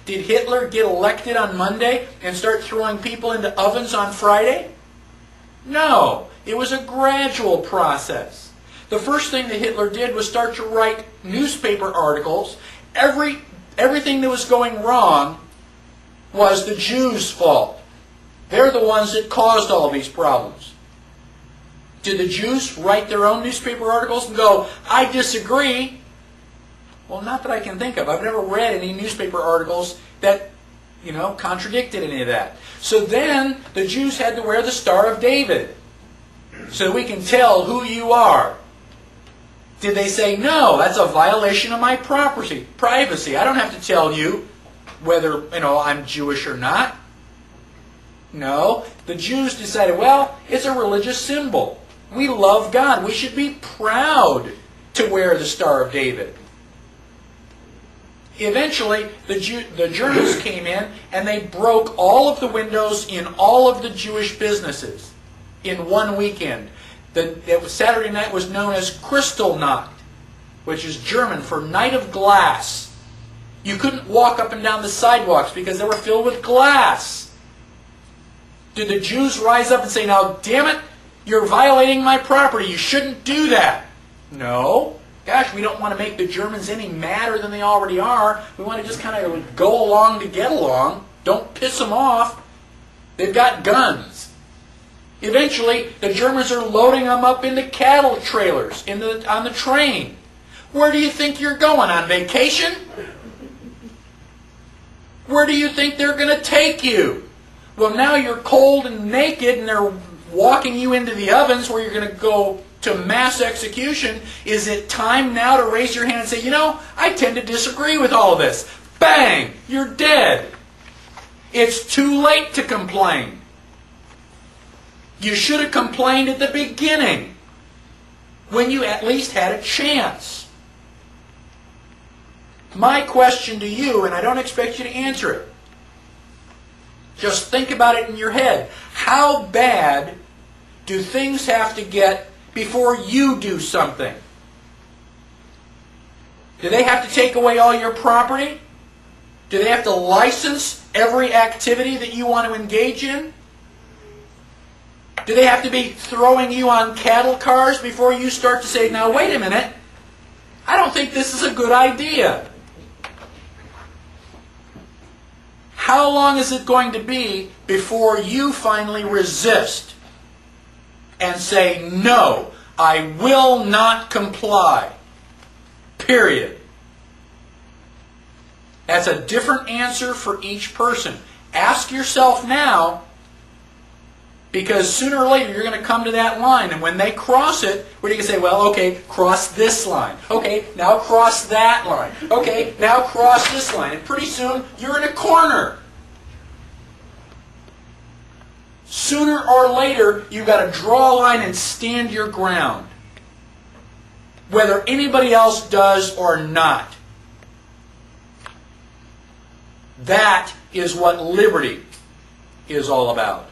Did Hitler get elected on Monday and start throwing people into ovens on Friday? No. It was a gradual process. The first thing that Hitler did was start to write newspaper articles. Everything that was going wrong was the Jews' fault. They're the ones that caused all these problems. Did the Jews write their own newspaper articles and go, I disagree? Well, not that I can think of. I've never read any newspaper articles that, contradicted any of that. So then the Jews had to wear the Star of David so we can tell who you are. Did they say, no, that's a violation of my privacy. I don't have to tell you whether, I'm Jewish or not. No, the Jews decided, well, it's a religious symbol. We love God. We should be proud to wear the Star of David. Eventually, the Germans came in and they broke all of the windows in all of the Jewish businesses in one weekend. Saturday night was known as Kristallnacht, which is German for Night of Glass. You couldn't walk up and down the sidewalks because they were filled with glass. Did the Jews rise up and say, now, damn it, you're violating my property. You shouldn't do that? No. Gosh, we don't want to make the Germans any madder than they already are. We want to just kind of go along to get along. Don't piss them off. They've got guns. Eventually, the Germans are loading them up into cattle trailers on the train. Where do you think you're going? On vacation? Where do you think they're going to take you? Well, now you're cold and naked and they're walking you into the ovens where you're going to go to mass execution. Is it time now to raise your hand and say, I tend to disagree with all of this? Bang! You're dead. It's too late to complain. You should have complained at the beginning when you at least had a chance. My question to you, and I don't expect you to answer it, just think about it in your head. How bad do things have to get before you do something? Do they have to take away all your property? Do they have to license every activity that you want to engage in? Do they have to be throwing you on cattle cars before you start to say, now wait a minute, I don't think this is a good idea? How long is it going to be before you finally resist and say, no, I will not comply? Period. That's a different answer for each person. Ask yourself now, because sooner or later you're going to come to that line, and when they cross it, what are you going to say? Well, okay, cross this line. Okay, now cross that line. Okay, now cross this line. And pretty soon you're in a corner. Sooner or later you've got to draw a line and stand your ground, whether anybody else does or not. That is what liberty is all about.